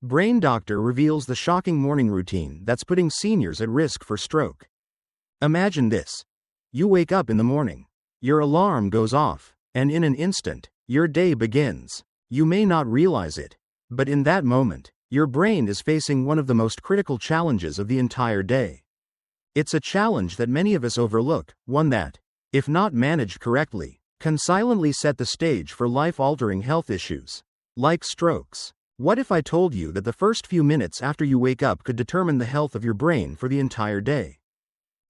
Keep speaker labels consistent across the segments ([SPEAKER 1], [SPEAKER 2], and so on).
[SPEAKER 1] Brain Doctor reveals the shocking morning routine that's putting seniors at risk for stroke. Imagine this. You wake up in the morning. Your alarm goes off, and in an instant, your day begins. You may not realize it, but in that moment, your brain is facing one of the most critical challenges of the entire day. It's a challenge that many of us overlook, one that, if not managed correctly, can silently set the stage for life-altering health issues, like strokes. What if I told you that the first few minutes after you wake up could determine the health of your brain for the entire day?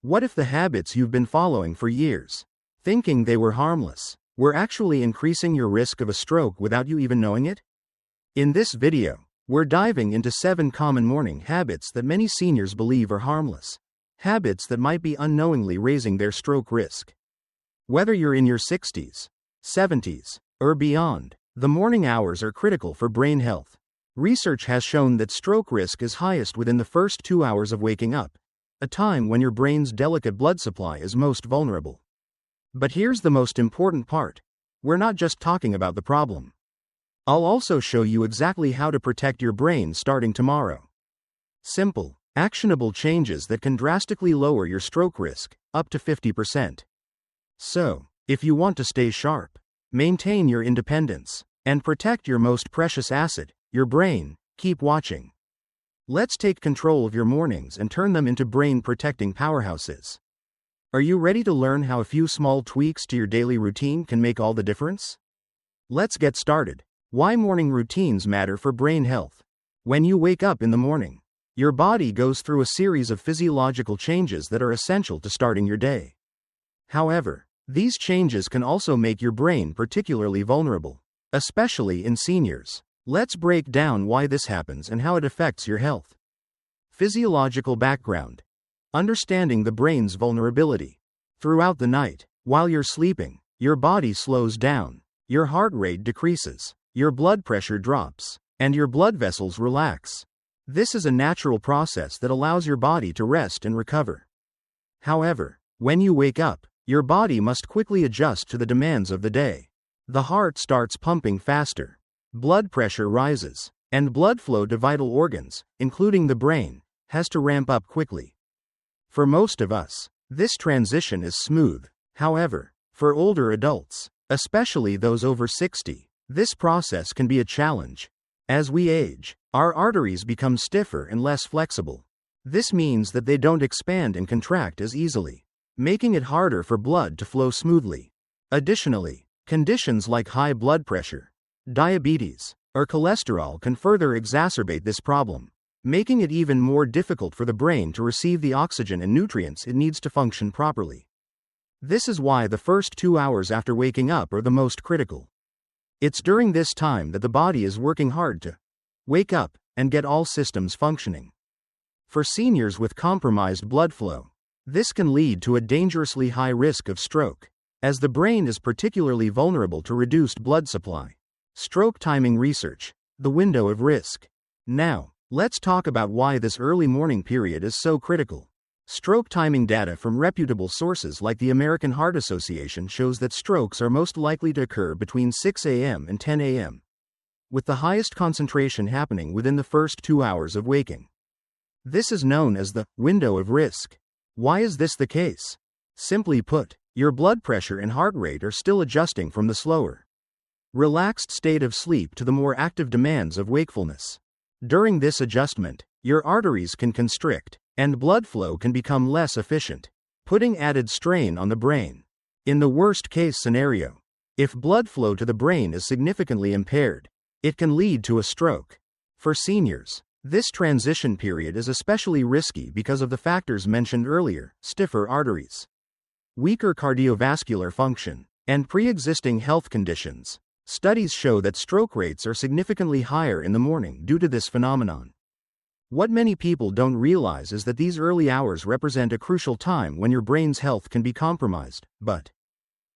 [SPEAKER 1] What if the habits you've been following for years, thinking they were harmless, were actually increasing your risk of a stroke without you even knowing it? In this video, we're diving into 7 common morning habits that many seniors believe are harmless, habits that might be unknowingly raising their stroke risk. Whether you're in your 60s, 70s, or beyond, the morning hours are critical for brain health. Research has shown that stroke risk is highest within the first 2 hours of waking up, a time when your brain's delicate blood supply is most vulnerable. But here's the most important part. We're not just talking about the problem. I'll also show you exactly how to protect your brain starting tomorrow. Simple, actionable changes that can drastically lower your stroke risk, up to 50%. So, if you want to stay sharp, maintain your independence, and protect your most precious asset, your brain, keep watching. Let's take control of your mornings and turn them into brain-protecting powerhouses. Are you ready to learn how a few small tweaks to your daily routine can make all the difference? Let's get started. Why morning routines matter for brain health. When you wake up in the morning, your body goes through a series of physiological changes that are essential to starting your day. However, these changes can also make your brain particularly vulnerable, especially in seniors. Let's break down why this happens and how it affects your health. Physiological background. Understanding the brain's vulnerability. Throughout the night, while you're sleeping, your body slows down, your heart rate decreases, your blood pressure drops, and your blood vessels relax. This is a natural process that allows your body to rest and recover. However, when you wake up, your body must quickly adjust to the demands of the day. The heart starts pumping faster. Blood pressure rises, and blood flow to vital organs, including the brain, has to ramp up quickly. For most of us, this transition is smooth. However, for older adults, especially those over 60, this process can be a challenge. As we age, our arteries become stiffer and less flexible. This means that they don't expand and contract as easily, making it harder for blood to flow smoothly. Additionally, conditions like high blood pressure, diabetes, or cholesterol can further exacerbate this problem, making it even more difficult for the brain to receive the oxygen and nutrients it needs to function properly. This is why the first 2 hours after waking up are the most critical. It's during this time that the body is working hard to wake up and get all systems functioning. For seniors with compromised blood flow, this can lead to a dangerously high risk of stroke, as the brain is particularly vulnerable to reduced blood supply. Stroke timing research, the window of risk. Now, let's talk about why this early morning period is so critical. Stroke timing data from reputable sources like the American Heart Association shows that strokes are most likely to occur between 6 a.m. and 10 a.m., with the highest concentration happening within the first 2 hours of waking. This is known as the window of risk. Why is this the case? Simply put, your blood pressure and heart rate are still adjusting from the slower, relaxed state of sleep to the more active demands of wakefulness. During this adjustment, your arteries can constrict, and blood flow can become less efficient, putting added strain on the brain. In the worst-case scenario, if blood flow to the brain is significantly impaired, it can lead to a stroke. For seniors, this transition period is especially risky because of the factors mentioned earlier: stiffer arteries, weaker cardiovascular function, and pre-existing health conditions. Studies show that stroke rates are significantly higher in the morning due to this phenomenon. What many people don't realize is that these early hours represent a crucial time when your brain's health can be compromised, but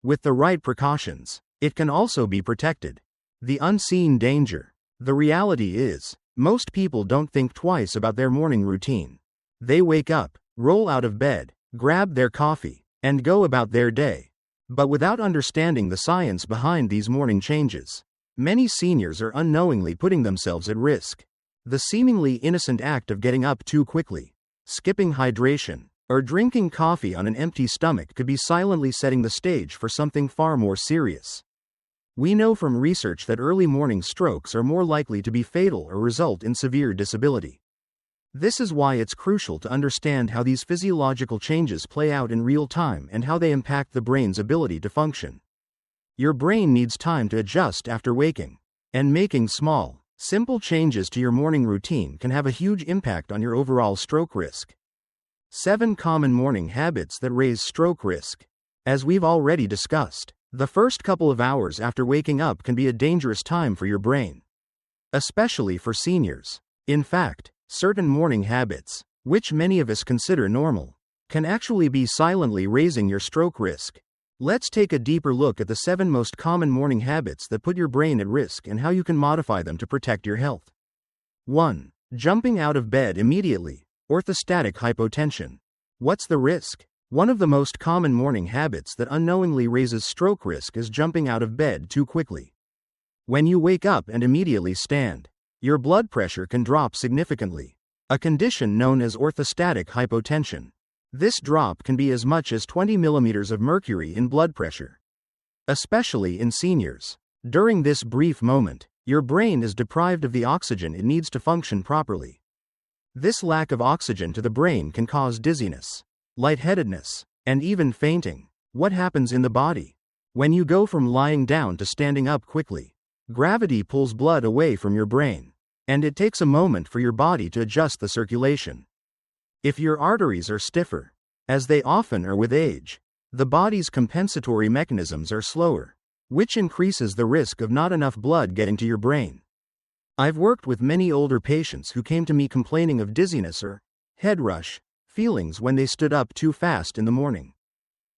[SPEAKER 1] with the right precautions, it can also be protected. The unseen danger. The reality is, most people don't think twice about their morning routine. They wake up, roll out of bed, grab their coffee, and go about their day. But without understanding the science behind these morning changes, many seniors are unknowingly putting themselves at risk. The seemingly innocent act of getting up too quickly, skipping hydration, or drinking coffee on an empty stomach could be silently setting the stage for something far more serious. We know from research that early morning strokes are more likely to be fatal or result in severe disability. This is why it's crucial to understand how these physiological changes play out in real time and how they impact the brain's ability to function. Your brain needs time to adjust after waking, and making small, simple changes to your morning routine can have a huge impact on your overall stroke risk. 7 common morning habits that raise stroke risk. As we've already discussed, the first couple of hours after waking up can be a dangerous time for your brain, especially for seniors. In fact, certain morning habits, which many of us consider normal, can actually be silently raising your stroke risk. Let's take a deeper look at the 7 most common morning habits that put your brain at risk and how you can modify them to protect your health. 1. Jumping out of bed immediately. Orthostatic hypotension. What's the risk? One of the most common morning habits that unknowingly raises stroke risk is jumping out of bed too quickly. When you wake up and immediately stand, your blood pressure can drop significantly, a condition known as orthostatic hypotension. This drop can be as much as 20 millimeters of mercury in blood pressure, especially in seniors. During this brief moment, your brain is deprived of the oxygen it needs to function properly. This lack of oxygen to the brain can cause dizziness, lightheadedness, and even fainting. What happens in the body? When you go from lying down to standing up quickly, gravity pulls blood away from your brain, and it takes a moment for your body to adjust the circulation. If your arteries are stiffer, as they often are with age, the body's compensatory mechanisms are slower, which increases the risk of not enough blood getting to your brain. I've worked with many older patients who came to me complaining of dizziness or head rush feelings when they stood up too fast in the morning.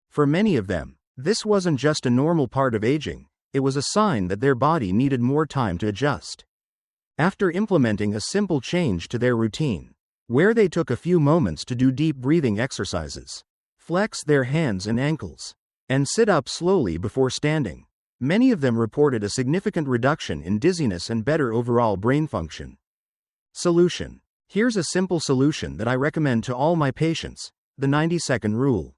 [SPEAKER 1] For many of them, this wasn't just a normal part of aging, it was a sign that their body needed more time to adjust. After implementing a simple change to their routine, where they took a few moments to do deep breathing exercises, flex their hands and ankles, and sit up slowly before standing, many of them reported a significant reduction in dizziness and better overall brain function. Solution. Here's a simple solution that I recommend to all my patients: the 90-second rule.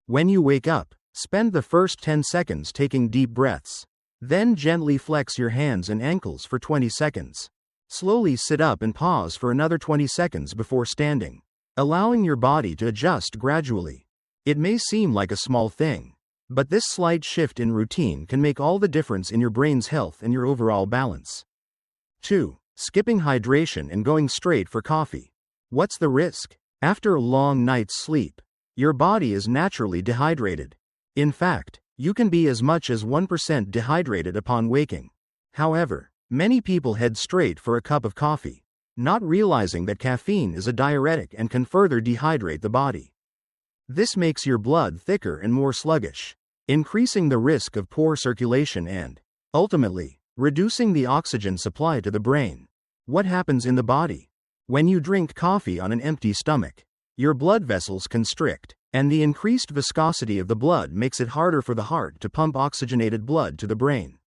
[SPEAKER 1] When you wake up, spend the first 10 seconds taking deep breaths. Then gently flex your hands and ankles for 20 seconds. Slowly sit up and pause for another 20 seconds before standing, allowing your body to adjust gradually. It may seem like a small thing, but this slight shift in routine can make all the difference in your brain's health and your overall balance. 2. Skipping hydration and going straight for coffee. What's the risk? After a long night's sleep, your body is naturally dehydrated. In fact, you can be as much as 1% dehydrated upon waking. However, many people head straight for a cup of coffee, not realizing that caffeine is a diuretic and can further dehydrate the body. This makes your blood thicker and more sluggish, increasing the risk of poor circulation and, ultimately, reducing the oxygen supply to the brain. What happens in the body? When you drink coffee on an empty stomach, your blood vessels constrict, and the increased viscosity of the blood makes it harder for the heart to pump oxygenated blood to the brain.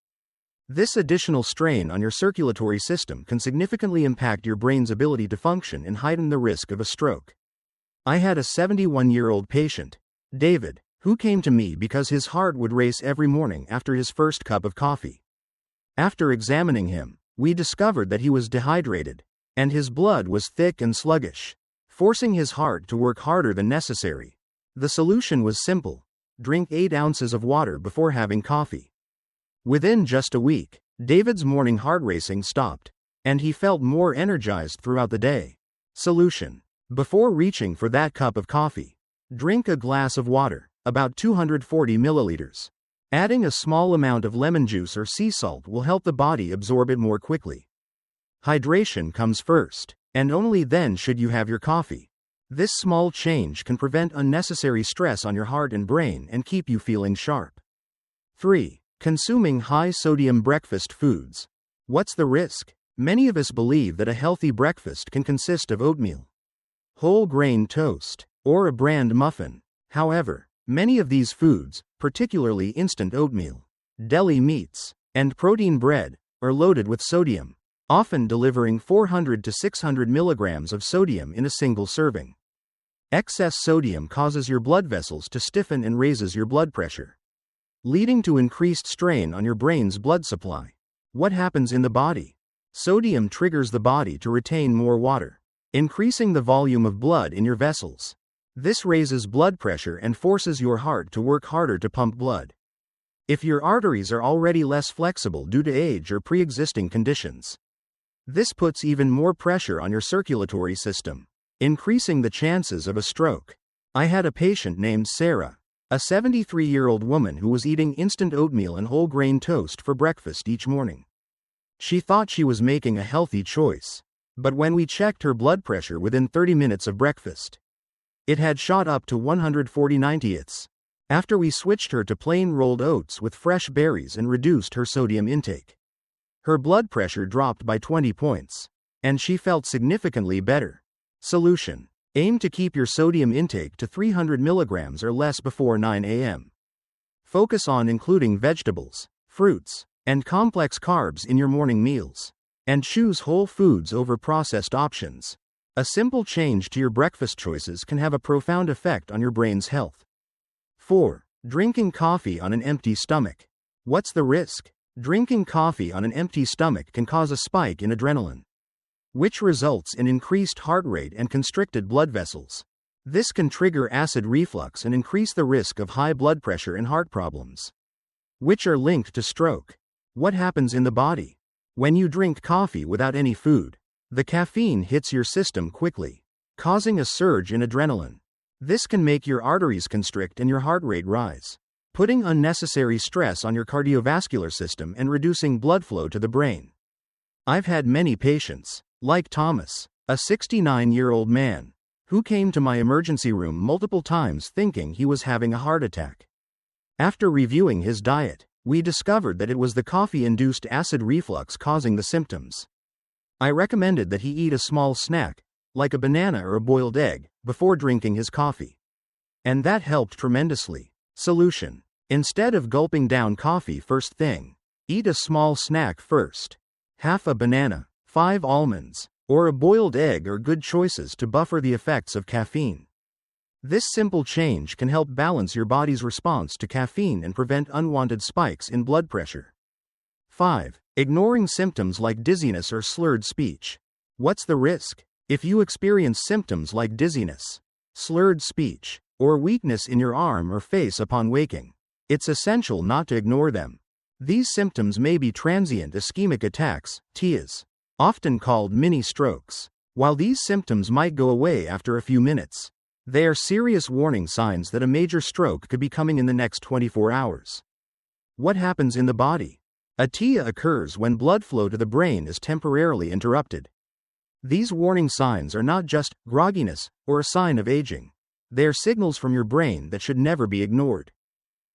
[SPEAKER 1] This additional strain on your circulatory system can significantly impact your brain's ability to function and heighten the risk of a stroke. I had a 71-year-old patient, David, who came to me because his heart would race every morning after his first cup of coffee. After examining him, we discovered that he was dehydrated, and his blood was thick and sluggish, forcing his heart to work harder than necessary. The solution was simple: drink 8 ounces of water before having coffee. Within just a week, David's morning heart racing stopped, and he felt more energized throughout the day. Solution. Before reaching for that cup of coffee, drink a glass of water, about 240 milliliters. Adding a small amount of lemon juice or sea salt will help the body absorb it more quickly. Hydration comes first, and only then should you have your coffee. This small change can prevent unnecessary stress on your heart and brain and keep you feeling sharp. 3. Consuming high-sodium breakfast foods. What's the risk? Many of us believe that a healthy breakfast can consist of oatmeal, whole grain toast, or a bran muffin. However, many of these foods, particularly instant oatmeal, deli meats, and protein bread, are loaded with sodium. often delivering 400 to 600 milligrams of sodium in a single serving. Excess sodium causes your blood vessels to stiffen and raises your blood pressure, leading to increased strain on your brain's blood supply. What happens in the body? Sodium triggers the body to retain more water, increasing the volume of blood in your vessels. This raises blood pressure and forces your heart to work harder to pump blood. If your arteries are already less flexible due to age or pre-existing conditions, this puts even more pressure on your circulatory system, increasing the chances of a stroke. I had a patient named Sarah, a 73-year-old woman who was eating instant oatmeal and whole grain toast for breakfast each morning. She thought she was making a healthy choice, but when we checked her blood pressure within 30 minutes of breakfast, it had shot up to 140/90ths. After we switched her to plain rolled oats with fresh berries and reduced her sodium intake, her blood pressure dropped by 20 points, and she felt significantly better. Solution: aim to keep your sodium intake to 300 milligrams or less before 9 a.m. Focus on including vegetables, fruits, and complex carbs in your morning meals, and choose whole foods over processed options. A simple change to your breakfast choices can have a profound effect on your brain's health. 4. Drinking coffee on an empty stomach. What's the risk? Drinking coffee on an empty stomach can cause a spike in adrenaline, which results in increased heart rate and constricted blood vessels. This can trigger acid reflux and increase the risk of high blood pressure and heart problems, which are linked to stroke. What happens in the body? When you drink coffee without any food, the caffeine hits your system quickly, causing a surge in adrenaline. This can make your arteries constrict and your heart rate rise, putting unnecessary stress on your cardiovascular system and reducing blood flow to the brain. I've had many patients, like Thomas, a 69-year-old man, who came to my emergency room multiple times thinking he was having a heart attack. After reviewing his diet, we discovered that it was the coffee-induced acid reflux causing the symptoms. I recommended that he eat a small snack, like a banana or a boiled egg, before drinking his coffee. And that helped tremendously. Solution: instead of gulping down coffee first thing, eat a small snack first. Half a banana, 5 almonds, or a boiled egg are good choices to buffer the effects of caffeine. This simple change can help balance your body's response to caffeine and prevent unwanted spikes in blood pressure. 5. Ignoring symptoms like dizziness or slurred speech. What's the risk? If you experience symptoms like dizziness, slurred speech, or weakness in your arm or face upon waking, it's essential not to ignore them. These symptoms may be transient ischemic attacks, TIAs, often called mini strokes. While these symptoms might go away after a few minutes, they are serious warning signs that a major stroke could be coming in the next 24 hours. What happens in the body? A TIA occurs when blood flow to the brain is temporarily interrupted. These warning signs are not just grogginess or a sign of aging. They are signals from your brain that should never be ignored.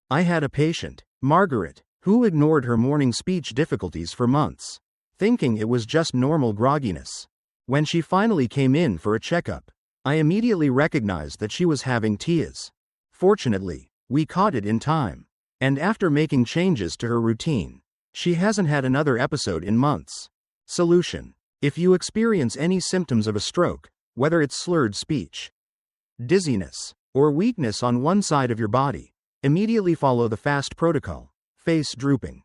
[SPEAKER 1] I had a patient, Margaret, who ignored her morning speech difficulties for months, thinking it was just normal grogginess. When she finally came in for a checkup, I immediately recognized that she was having TIAs. Fortunately, we caught it in time, and after making changes to her routine, she hasn't had another episode in months. Solution: if you experience any symptoms of a stroke, whether it's slurred speech, dizziness, or weakness on one side of your body, immediately follow the FAST protocol: face drooping,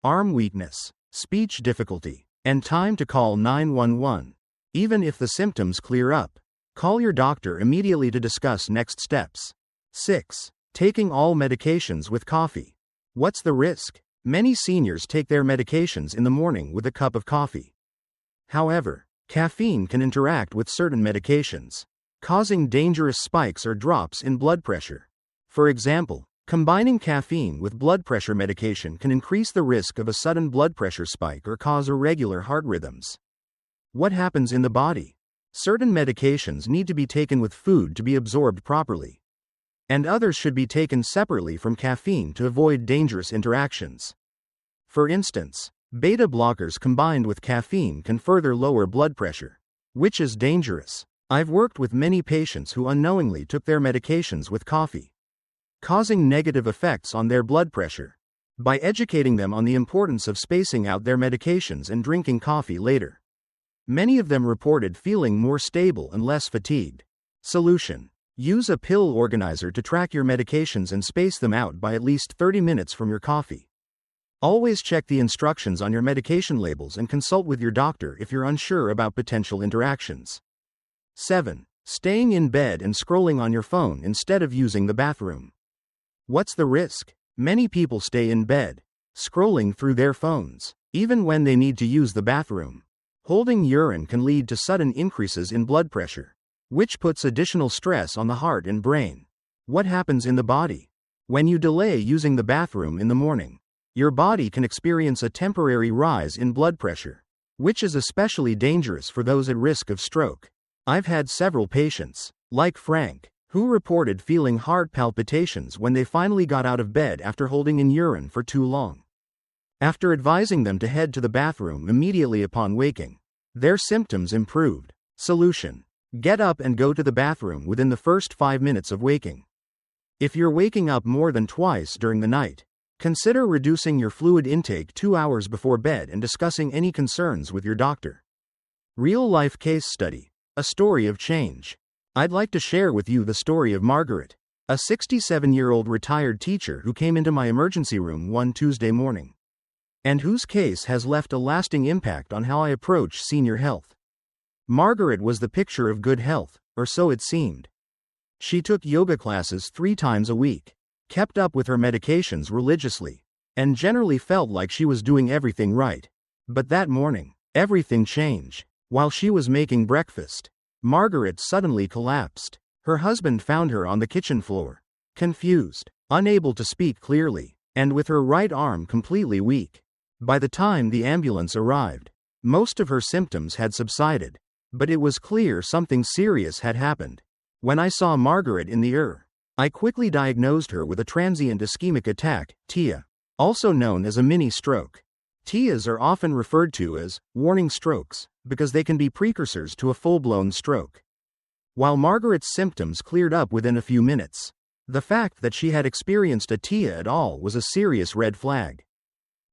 [SPEAKER 1] arm weakness, speech difficulty, and time to call 911. Even if the symptoms clear up, call your doctor immediately to discuss next steps. 6. Taking all medications with coffee. What's the risk? Many seniors take their medications in the morning with a cup of coffee. However, caffeine can interact with certain medications, causing dangerous spikes or drops in blood pressure. For example, combining caffeine with blood pressure medication can increase the risk of a sudden blood pressure spike or cause irregular heart rhythms. What happens in the body? Certain medications need to be taken with food to be absorbed properly, and others should be taken separately from caffeine to avoid dangerous interactions. For instance, beta blockers combined with caffeine can further lower blood pressure, which is dangerous. I've worked with many patients who unknowingly took their medications with coffee, causing negative effects on their blood pressure. by educating them on the importance of spacing out their medications and drinking coffee later. Many of them reported feeling more stable and less fatigued. Solution: use a pill organizer to track your medications and space them out by at least 30 minutes from your coffee. Always check the instructions on your medication labels and consult with your doctor if you're unsure about potential interactions. 7. Staying in bed and scrolling on your phone instead of using the bathroom. What's the risk? Many people stay in bed, scrolling through their phones, even when they need to use the bathroom. Holding urine can lead to sudden increases in blood pressure, which puts additional stress on the heart and brain. What happens in the body? When you delay using the bathroom in the morning, your body can experience a temporary rise in blood pressure, which is especially dangerous for those at risk of stroke. I've had several patients, like Frank, who reported feeling heart palpitations when they finally got out of bed after holding in urine for too long. After advising them to head to the bathroom immediately upon waking, their symptoms improved. Solution: get up and go to the bathroom within the first 5 minutes of waking. If you're waking up more than twice during the night, consider reducing your fluid intake 2 hours before bed and discussing any concerns with your doctor. Real-life case study: a story of change. I'd like to share with you the story of Margaret, a 67-year-old retired teacher who came into my emergency room one Tuesday morning, and whose case has left a lasting impact on how I approach senior health. Margaret was the picture of good health, or so it seemed. She took yoga classes 3 times a week, kept up with her medications religiously, and generally felt like she was doing everything right. But that morning, everything changed. While she was making breakfast, Margaret suddenly collapsed. Her husband found her on the kitchen floor, confused, unable to speak clearly, and with her right arm completely weak. By the time the ambulance arrived, most of her symptoms had subsided, but it was clear something serious had happened. When I saw Margaret in the ER, I quickly diagnosed her with a transient ischemic attack, TIA, also known as a mini stroke. TIAs are often referred to as warning strokes because they can be precursors to a full-blown stroke. While Margaret's symptoms cleared up within a few minutes, the fact that she had experienced a TIA at all was a serious red flag.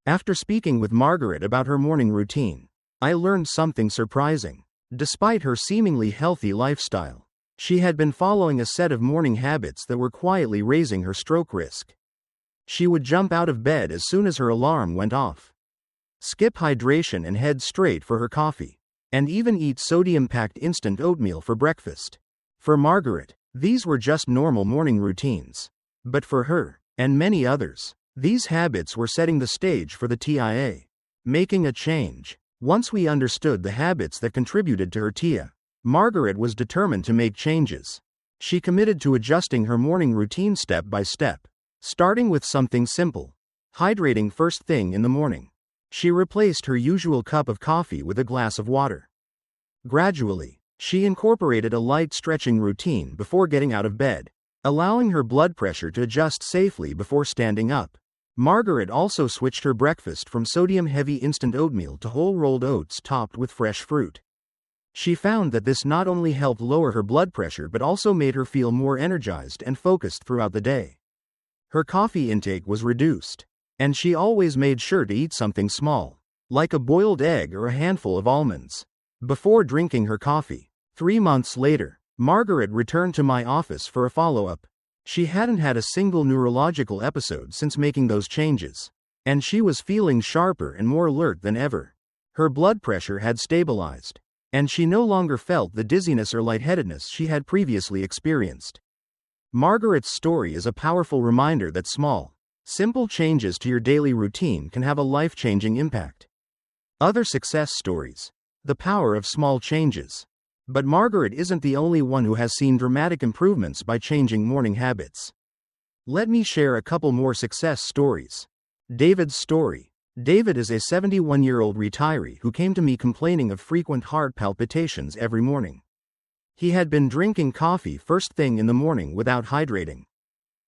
[SPEAKER 1] After speaking with Margaret about her morning routine, I learned something surprising. Despite her seemingly healthy lifestyle, she had been following a set of morning habits that were quietly raising her stroke risk. She would jump out of bed as soon as her alarm went off, skip hydration and head straight for her coffee, and even eat sodium-packed instant oatmeal for breakfast. For Margaret, these were just normal morning routines. But for her, and many others, these habits were setting the stage for the TIA. Making a change. Once we understood the habits that contributed to her TIA, Margaret was determined to make changes. She committed to adjusting her morning routine step by step, starting with something simple: hydrating first thing in the morning. She replaced her usual cup of coffee with a glass of water. Gradually, she incorporated a light stretching routine before getting out of bed, allowing her blood pressure to adjust safely before standing up. Margaret also switched her breakfast from sodium-heavy instant oatmeal to whole rolled oats topped with fresh fruit. She found that this not only helped lower her blood pressure but also made her feel more energized and focused throughout the day. Her coffee intake was reduced, and she always made sure to eat something small, like a boiled egg or a handful of almonds, before drinking her coffee. 3 months later, Margaret returned to my office for a follow-up. She hadn't had a single neurological episode since making those changes, and she was feeling sharper and more alert than ever. Her blood pressure had stabilized, and she no longer felt the dizziness or lightheadedness she had previously experienced. Margaret's story is a powerful reminder that small, simple changes to your daily routine can have a life-changing impact. Other success stories. The power of small changes. But Margaret isn't the only one who has seen dramatic improvements by changing morning habits. Let me share a couple more success stories. David's story. David is a 71-year-old retiree who came to me complaining of frequent heart palpitations every morning. He had been drinking coffee first thing in the morning without hydrating,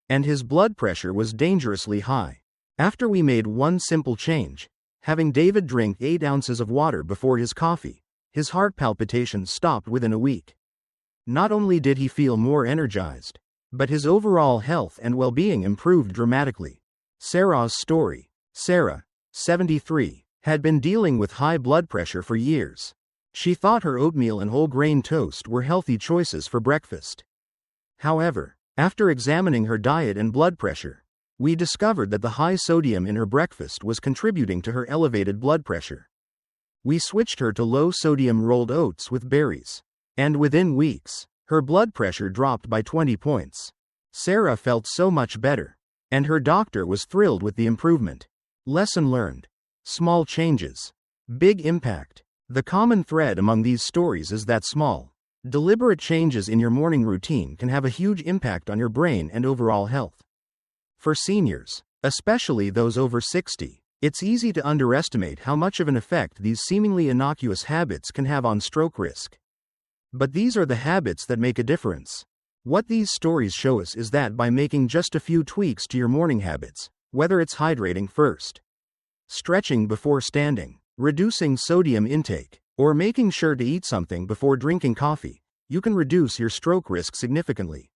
[SPEAKER 1] and his blood pressure was dangerously high. After we made one simple change, having David drink 8 ounces of water before his coffee, his heart palpitations stopped within a week. Not only did he feel more energized, but his overall health and well-being improved dramatically. Sarah's story. Sarah, 73, had been dealing with high blood pressure for years. She thought her oatmeal and whole grain toast were healthy choices for breakfast. However, after examining her diet and blood pressure, we discovered that the high sodium in her breakfast was contributing to her elevated blood pressure. We switched her to low sodium rolled oats with berries. And within weeks, her blood pressure dropped by 20 points. Sarah felt so much better, and her doctor was thrilled with the improvement. Lesson learned. Small changes. Big impact. The common thread among these stories is that small, deliberate changes in your morning routine can have a huge impact on your brain and overall health. For seniors, especially those over 60, it's easy to underestimate how much of an effect these seemingly innocuous habits can have on stroke risk. But these are the habits that make a difference. What these stories show us is that by making just a few tweaks to your morning habits, whether it's hydrating first, stretching before standing, reducing sodium intake, or making sure to eat something before drinking coffee, you can reduce your stroke risk significantly.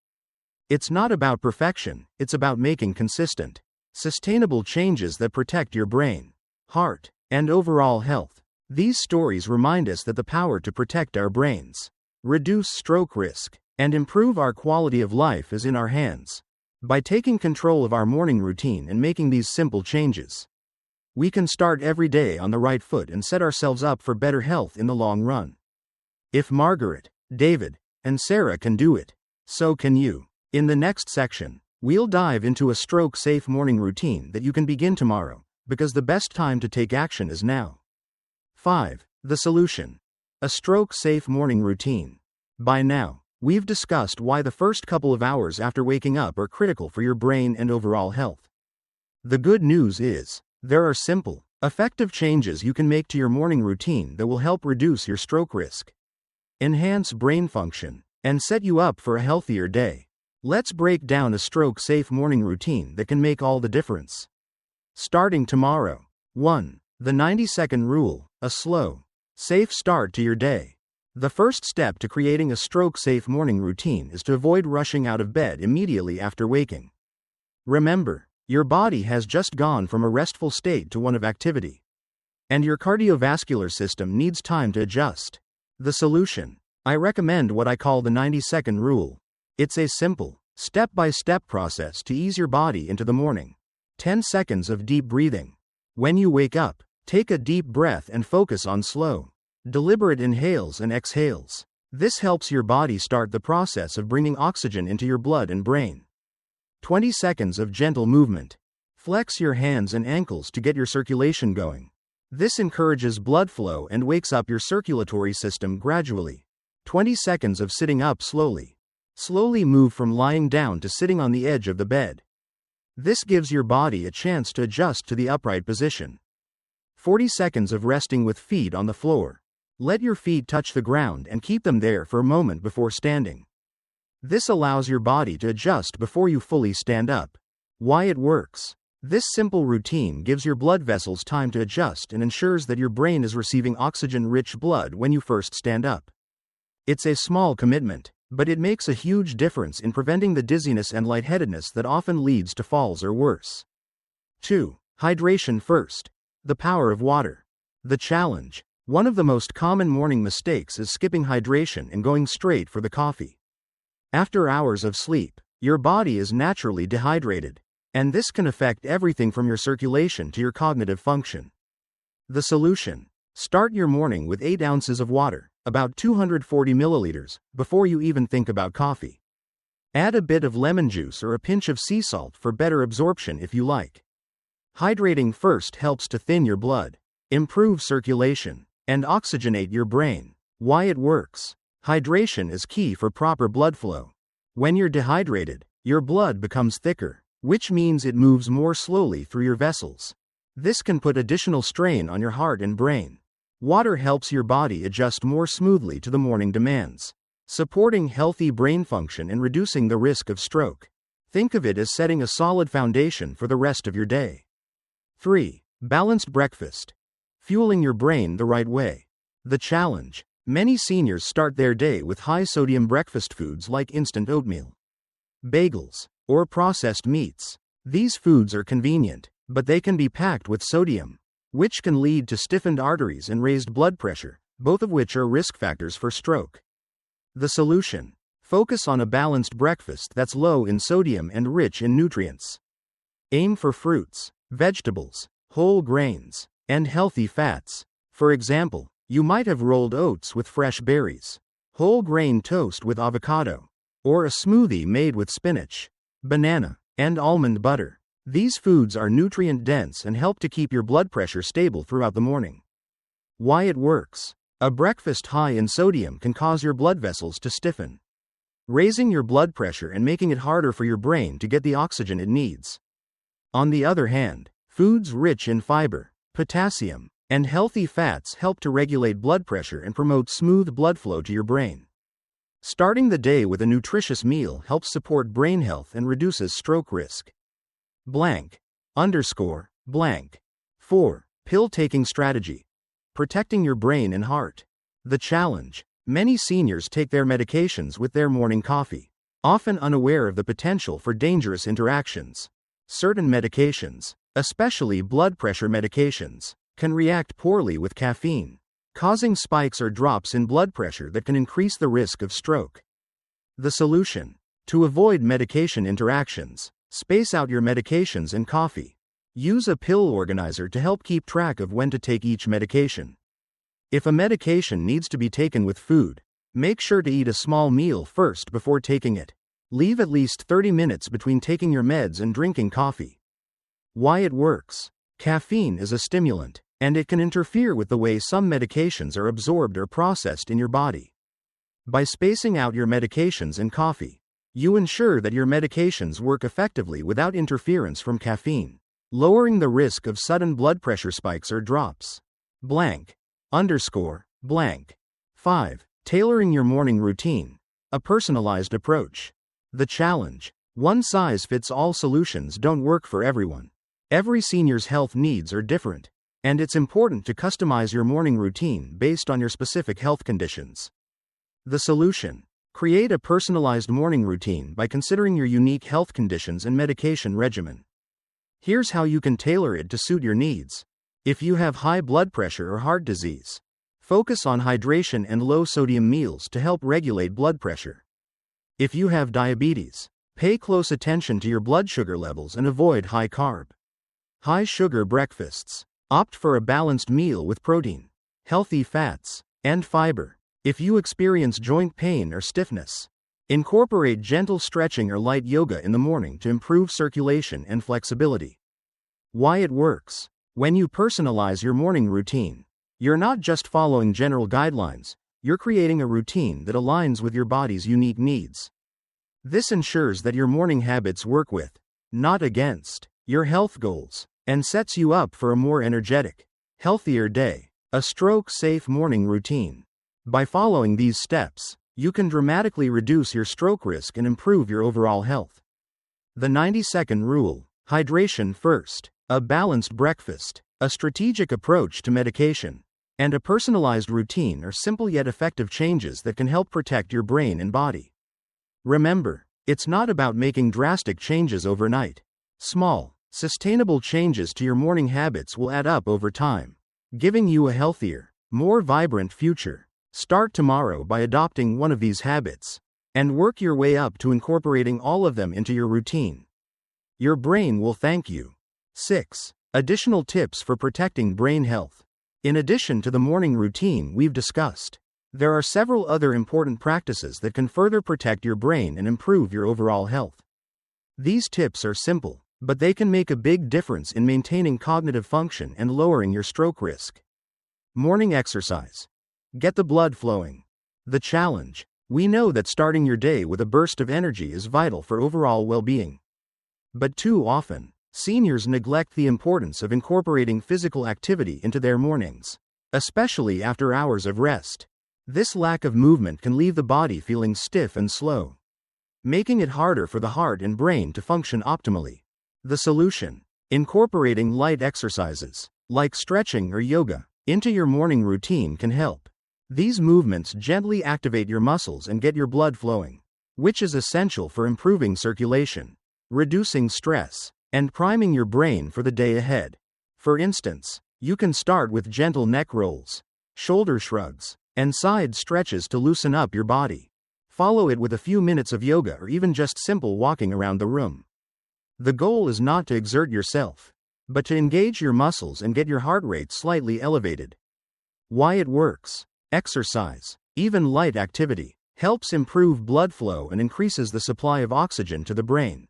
[SPEAKER 1] It's not about perfection, it's about making consistent, sustainable changes that protect your brain, heart, and overall health. These stories remind us that the power to protect our brains, reduce stroke risk, and improve our quality of life is in our hands. By taking control of our morning routine and making these simple changes, we can start every day on the right foot and set ourselves up for better health in the long run. If Margaret, David, and Sarah can do it, so can you. In the next section, we'll dive into a stroke-safe morning routine that you can begin tomorrow, because the best time to take action is now. 5. The solution. A stroke-safe morning routine. By now, we've discussed why the first couple of hours after waking up are critical for your brain and overall health. The good news is, there are simple, effective changes you can make to your morning routine that will help reduce your stroke risk, enhance brain function, and set you up for a healthier day. Let's break down a stroke-safe morning routine that can make all the difference. Starting tomorrow. 1. The 90-second rule, a slow, safe start to your day. The first step to creating a stroke-safe morning routine is to avoid rushing out of bed immediately after waking. Remember, your body has just gone from a restful state to one of activity, and your cardiovascular system needs time to adjust. The solution. I recommend what I call the 90-second rule. It's a simple, step-by-step process to ease your body into the morning. 10 seconds of deep breathing. When you wake up, take a deep breath and focus on slow, deliberate inhales and exhales. This helps your body start the process of bringing oxygen into your blood and brain. 20 seconds of gentle movement. Flex your hands and ankles to get your circulation going. This encourages blood flow and wakes up your circulatory system gradually. 20 seconds of sitting up slowly. Slowly move from lying down to sitting on the edge of the bed. This gives your body a chance to adjust to the upright position. 40 seconds of resting with feet on the floor. Let your feet touch the ground and keep them there for a moment before standing. This allows your body to adjust before you fully stand up. Why it works. This simple routine gives your blood vessels time to adjust and ensures that your brain is receiving oxygen-rich blood when you first stand up. It's a small commitment, but it makes a huge difference in preventing the dizziness and lightheadedness that often leads to falls or worse. 2. Hydration first. The power of water. The challenge. One of the most common morning mistakes is skipping hydration and going straight for the coffee. After hours of sleep, your body is naturally dehydrated, and this can affect everything from your circulation to your cognitive function. The solution. Start your morning with 8 ounces of water, about 240 milliliters, before you even think about coffee. Add a bit of lemon juice or a pinch of sea salt for better absorption if you like. Hydrating first helps to thin your blood, improve circulation, and oxygenate your brain. Why it works. Hydration is key for proper blood flow. When you're dehydrated, your blood becomes thicker, which means it moves more slowly through your vessels. This can put additional strain on your heart and brain. Water helps your body adjust more smoothly to the morning demands, supporting healthy brain function and reducing the risk of stroke. Think of it as setting a solid foundation for the rest of your day. 3. Balanced breakfast. Fueling your brain the right way. The challenge. Many seniors start their day with high-sodium breakfast foods like instant oatmeal, bagels, or processed meats. These foods are convenient, but they can be packed with sodium, which can lead to stiffened arteries and raised blood pressure, both of which are risk factors for stroke. The solution: focus on a balanced breakfast that's low in sodium and rich in nutrients. Aim for fruits, vegetables, whole grains, and healthy fats. For example, you might have rolled oats with fresh berries, whole grain toast with avocado, or a smoothie made with spinach, banana, and almond butter. These foods are nutrient-dense and help to keep your blood pressure stable throughout the morning. Why it works: a breakfast high in sodium can cause your blood vessels to stiffen, raising your blood pressure and making it harder for your brain to get the oxygen it needs. On the other hand, foods rich in fiber, potassium, and healthy fats help to regulate blood pressure and promote smooth blood flow to your brain. Starting the day with a nutritious meal helps support brain health and reduces stroke risk. Blank. Underscore. Blank. 4. Pill-taking strategy. Protecting your brain and heart. The challenge: many seniors take their medications with their morning coffee, often unaware of the potential for dangerous interactions. Certain medications, especially blood pressure medications, can react poorly with caffeine, causing spikes or drops in blood pressure that can increase the risk of stroke. The solution: to avoid medication interactions, space out your medications and coffee. Use a pill organizer to help keep track of when to take each medication. If a medication needs to be taken with food, make sure to eat a small meal first before taking it. Leave at least 30 minutes between taking your meds and drinking coffee. Why it works: caffeine is a stimulant, and it can interfere with the way some medications are absorbed or processed in your body. By spacing out your medications and coffee, you ensure that your medications work effectively without interference from caffeine, lowering the risk of sudden blood pressure spikes or drops. Blank. Underscore. Blank. 5. Tailoring your morning routine. A personalized approach. The challenge: one-size-fits-all solutions don't work for everyone. Every senior's health needs are different, and it's important to customize your morning routine based on your specific health conditions. The solution: create a personalized morning routine by considering your unique health conditions and medication regimen. Here's how you can tailor it to suit your needs. If you have high blood pressure or heart disease, focus on hydration and low-sodium meals to help regulate blood pressure. If you have diabetes, pay close attention to your blood sugar levels and avoid high-carb, high-sugar breakfasts. Opt for a balanced meal with protein, healthy fats, and fiber. If you experience joint pain or stiffness, incorporate gentle stretching or light yoga in the morning to improve circulation and flexibility. Why it works: when you personalize your morning routine, you're not just following general guidelines, you're creating a routine that aligns with your body's unique needs. This ensures that your morning habits work with, not against, your health goals, and sets you up for a more energetic, healthier day. A stroke-safe morning routine. By following these steps, you can dramatically reduce your stroke risk and improve your overall health. The 90-second rule: hydration first, a balanced breakfast, a strategic approach to medication, and a personalized routine are simple yet effective changes that can help protect your brain and body. Remember, it's not about making drastic changes overnight. Small, sustainable changes to your morning habits will add up over time, giving you a healthier, more vibrant future. Start tomorrow by adopting one of these habits, and work your way up to incorporating all of them into your routine. Your brain will thank you. 6. Additional tips for protecting brain health. In addition to the morning routine we've discussed, there are several other important practices that can further protect your brain and improve your overall health. These tips are simple, but they can make a big difference in maintaining cognitive function and lowering your stroke risk. Morning exercise. Get the blood flowing. The challenge: we know that starting your day with a burst of energy is vital for overall well-being. But too often, seniors neglect the importance of incorporating physical activity into their mornings, especially after hours of rest. This lack of movement can leave the body feeling stiff and slow, making it harder for the heart and brain to function optimally. The solution: incorporating light exercises, like stretching or yoga, into your morning routine can help. These movements gently activate your muscles and get your blood flowing, which is essential for improving circulation, reducing stress, and priming your brain for the day ahead. For instance, you can start with gentle neck rolls, shoulder shrugs, and side stretches to loosen up your body. Follow it with a few minutes of yoga or even just simple walking around the room. The goal is not to exert yourself, but to engage your muscles and get your heart rate slightly elevated. Why it works. Exercise, even light activity, helps improve blood flow and increases the supply of oxygen to the brain,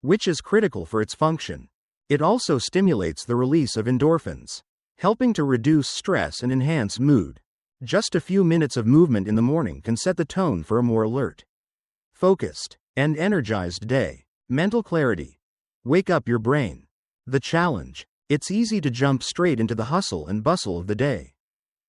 [SPEAKER 1] which is critical for its function. It also stimulates the release of endorphins, helping to reduce stress and enhance mood. Just a few minutes of movement in the morning can set the tone for a more alert, focused, and energized day. Mental clarity. Wake up your brain. The challenge. It's easy to jump straight into the hustle and bustle of the day.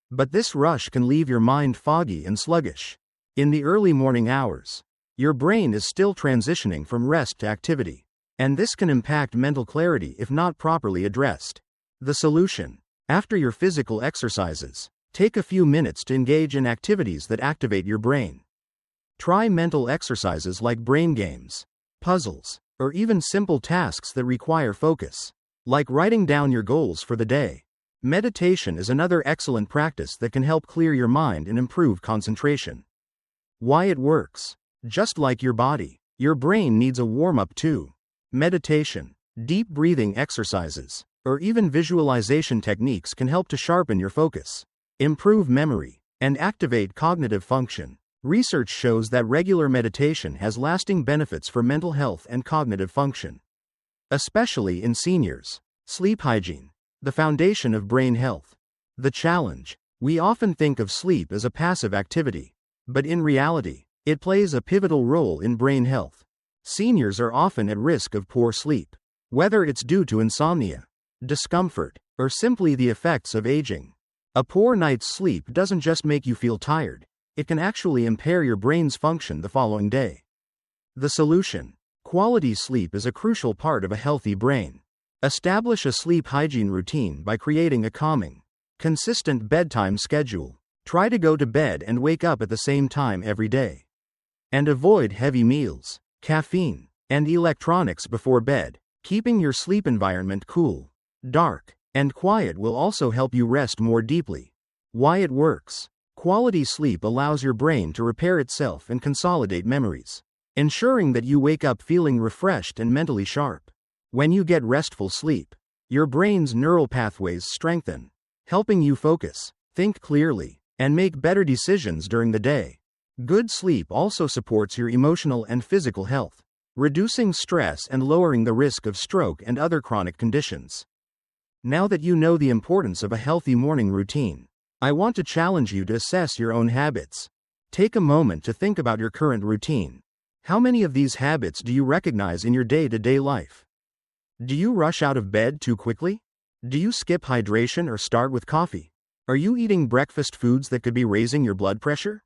[SPEAKER 1] But this rush can leave your mind foggy and sluggish. In the early morning hours, your brain is still transitioning from rest to activity, and this can impact mental clarity if not properly addressed. The solution. After your physical exercises, take a few minutes to engage in activities that activate your brain. Try mental exercises like brain games, puzzles, or even simple tasks that require focus, like writing down your goals for the day. Meditation is another excellent practice that can help clear your mind and improve concentration. Why it works. Just like your body, your brain needs a warm-up too. Meditation, deep breathing exercises, or even visualization techniques can help to sharpen your focus, improve memory, and activate cognitive function. Research shows that regular meditation has lasting benefits for mental health and cognitive function, especially in seniors. Sleep hygiene, the foundation of brain health. The challenge. We often think of sleep as a passive activity, but in reality, it plays a pivotal role in brain health. Seniors are often at risk of poor sleep, whether it's due to insomnia, discomfort, or simply the effects of aging. A poor night's sleep doesn't just make you feel tired, it can actually impair your brain's function the following day. The solution. Quality sleep is a crucial part of a healthy brain. Establish a sleep hygiene routine by creating a calming, consistent bedtime schedule. Try to go to bed and wake up at the same time every day. And avoid heavy meals, caffeine, and electronics before bed. Keeping your sleep environment cool, dark, and quiet will also help you rest more deeply. Why it works. Quality sleep allows your brain to repair itself and consolidate memories, ensuring that you wake up feeling refreshed and mentally sharp. When you get restful sleep, your brain's neural pathways strengthen, helping you focus, think clearly, and make better decisions during the day. Good sleep also supports your emotional and physical health, reducing stress and lowering the risk of stroke and other chronic conditions. Now that you know the importance of a healthy morning routine, I want to challenge you to assess your own habits. Take a moment to think about your current routine. How many of these habits do you recognize in your day-to-day life? Do you rush out of bed too quickly? Do you skip hydration or start with coffee? Are you eating breakfast foods that could be raising your blood pressure?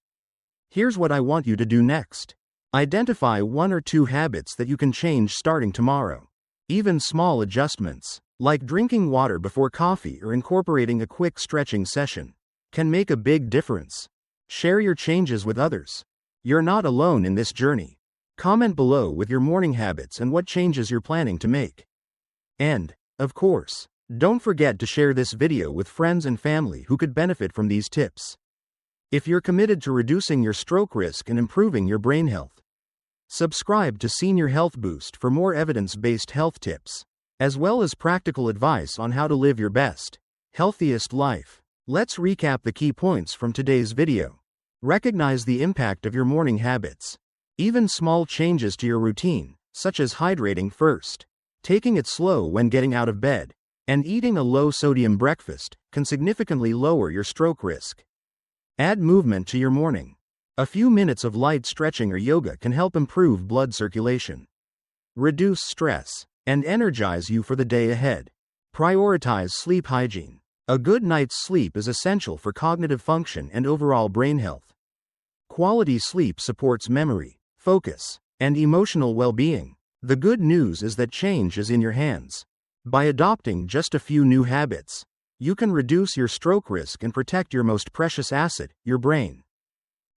[SPEAKER 1] Here's what I want you to do next. Identify 1 or 2 habits that you can change starting tomorrow. Even small adjustments, like drinking water before coffee or incorporating a quick stretching session, can make a big difference. Share your changes with others. You're not alone in this journey. Comment below with your morning habits and what changes you're planning to make. And, of course, don't forget to share this video with friends and family who could benefit from these tips. If you're committed to reducing your stroke risk and improving your brain health, subscribe to Senior Health Boost for more evidence-based health tips, as well as practical advice on how to live your best, healthiest life. Let's recap the key points from today's video. Recognize the impact of your morning habits. Even small changes to your routine, such as hydrating first, taking it slow when getting out of bed, and eating a low-sodium breakfast, can significantly lower your stroke risk. Add movement to your morning. A few minutes of light stretching or yoga can help improve blood circulation, reduce stress, and energize you for the day ahead. Prioritize sleep hygiene. A good night's sleep is essential for cognitive function and overall brain health. Quality sleep supports memory, focus, and emotional well-being. The good news is that change is in your hands. By adopting just a few new habits, you can reduce your stroke risk and protect your most precious asset, your brain.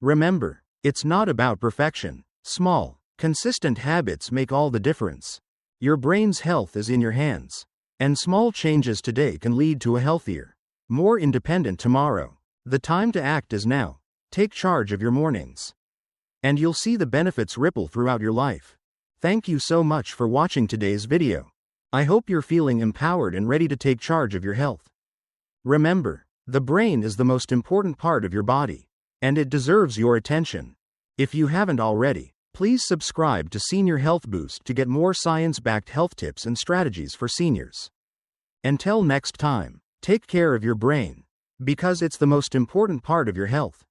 [SPEAKER 1] Remember, it's not about perfection. Small, consistent habits make all the difference. Your brain's health is in your hands. And small changes today can lead to a healthier, more independent tomorrow. The time to act is now. Take charge of your mornings. And you'll see the benefits ripple throughout your life. Thank you so much for watching today's video. I hope you're feeling empowered and ready to take charge of your health. Remember, the brain is the most important part of your body, and it deserves your attention. If you haven't already, please subscribe to Senior Health Boost to get more science-backed health tips and strategies for seniors. Until next time, take care of your brain, because it's the most important part of your health.